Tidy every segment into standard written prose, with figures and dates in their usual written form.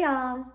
y'all.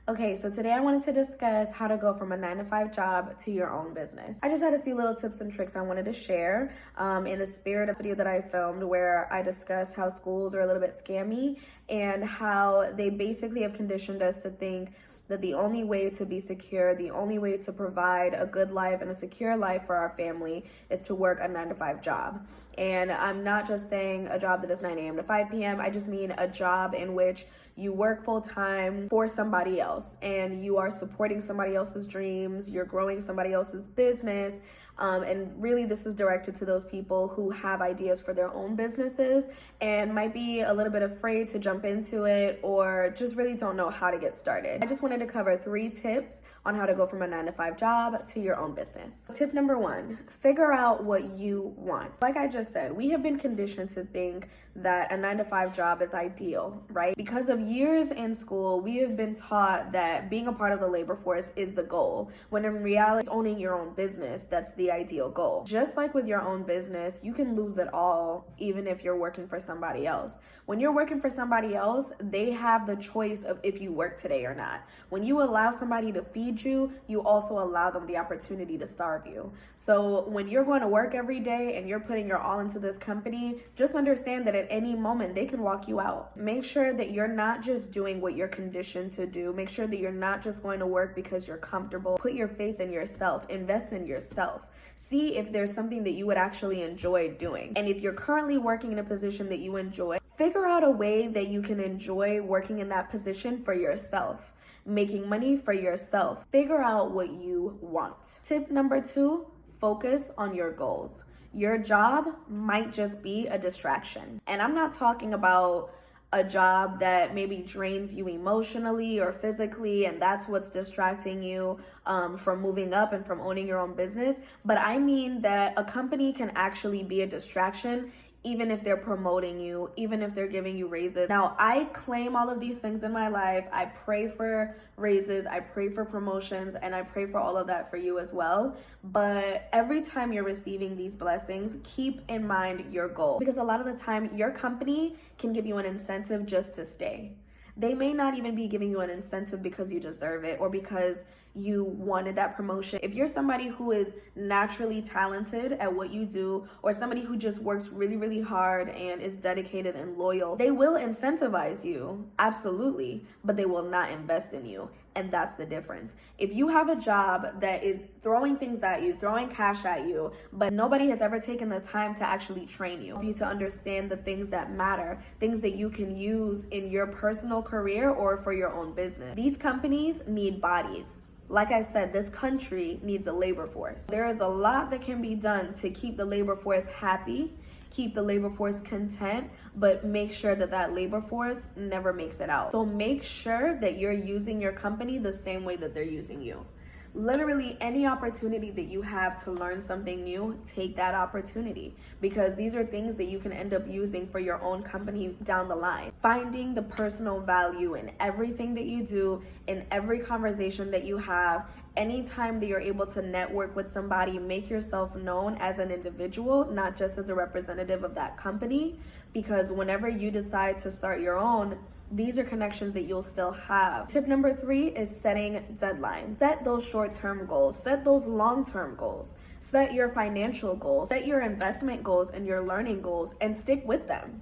Okay, so today I wanted to discuss how to go from a 9-to-5 job to your own business. I just had a few little tips and tricks I wanted to share in the spirit of the video that I filmed where I discussed how schools are a little bit scammy and how they basically have conditioned us to think that the only way to be secure, the only way to provide a good life and a secure life for our family is to work a 9-to-5 job. And I'm not just saying a job that is 9 a.m. to 5 p.m. I just mean a job in which you work full time for somebody else and you are supporting somebody else's dreams, you're growing somebody else's business. And really this is directed to those people who have ideas for their own businesses and might be a little bit afraid to jump into it or just really don't know how to get started. I just wanted to cover 3 tips on how to go from a 9-to-5 job to your own business. Tip number 1, figure out what you want. Like I just said, we have been conditioned to think that a 9-to-5 job is ideal, right? Because of years in school, we have been taught that being a part of the labor force is the goal, when in reality, it's owning your own business that's the ideal goal. Just like with your own business, you can lose it all even if you're working for somebody else. When you're working for somebody else, they have the choice of if you work today or not. When you allow somebody to feed you, you also allow them the opportunity to starve you. So when you're going to work every day and you're putting your all into this company, just understand that at any moment they can walk you out. Make sure that you're not just doing what you're conditioned to do. Make sure that you're not just going to work because you're comfortable. Put your faith in yourself. Invest in yourself. See if there's something that you would actually enjoy doing. And if you're currently working in a position that you enjoy, figure out a way that you can enjoy working in that position for yourself, making money for yourself. Figure out what you want. Tip number 2, focus on your goals. Your job might just be a distraction. And I'm not talking about a job that maybe drains you emotionally or physically, and that's what's distracting you from moving up and from owning your own business. But I mean that a company can actually be a distraction even if they're promoting you, even if they're giving you raises. Now, I claim all of these things in my life. I pray for raises, I pray for promotions, and I pray for all of that for you as well. But every time you're receiving these blessings, keep in mind your goal. Because a lot of the time, your company can give you an incentive just to stay. They may not even be giving you an incentive because you deserve it or because you wanted that promotion. If you're somebody who is naturally talented at what you do or somebody who just works really, really hard and is dedicated and loyal, they will incentivize you, absolutely, but they will not invest in you. And that's the difference. If you have a job that is throwing things at you, throwing cash at you, but nobody has ever taken the time to actually train you to understand the things that matter, things that you can use in your personal career or for your own business. These companies need bodies. Like I said, this country needs a labor force. There is a lot that can be done to keep the labor force happy, keep the labor force content, but make sure that that labor force never makes it out. So make sure that you're using your company the same way that they're using you. Literally any opportunity that you have to learn something new, take that opportunity, because these are things that you can end up using for your own company down the line. Finding the personal value in everything that you do, in every conversation that you have, anytime that you're able to network with somebody, make yourself known as an individual, not just as a representative of that company, because whenever you decide to start your own, these are connections that you'll still have. Tip number 3 is setting deadlines. Set those short-term goals. Set those long-term goals. Set your financial goals. Set your investment goals and your learning goals and stick with them.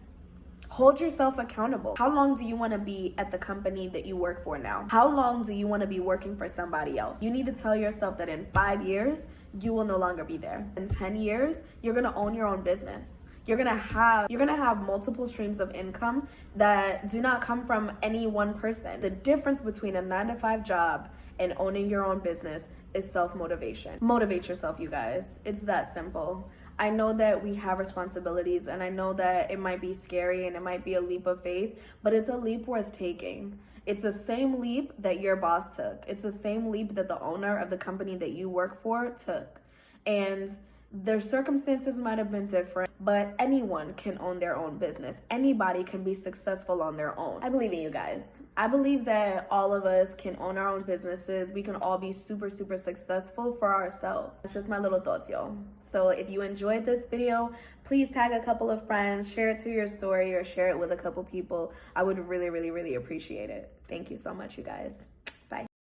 Hold yourself accountable. How long do you want to be at the company that you work for now? How long do you want to be working for somebody else? You need to tell yourself that in 5 years, you will no longer be there. In 10 years, you're going to own your own business. You're gonna have multiple streams of income that do not come from any one person. The difference between a 9-to-5 job and owning your own business is self-motivation. Motivate yourself, you guys. It's that simple. I know that we have responsibilities and I know that it might be scary and it might be a leap of faith, but it's a leap worth taking. It's the same leap that your boss took. It's the same leap that the owner of the company that you work for took. And their circumstances might have been different, but anyone can own their own business. Anybody can be successful on their own. I believe in you guys. I believe that all of us can own our own businesses. We can all be super, super successful for ourselves. That's just my little thoughts, y'all. So if you enjoyed this video, please tag a couple of friends, share it to your story, or share it with a couple people. I would really, really, really appreciate it. Thank you so much, you guys.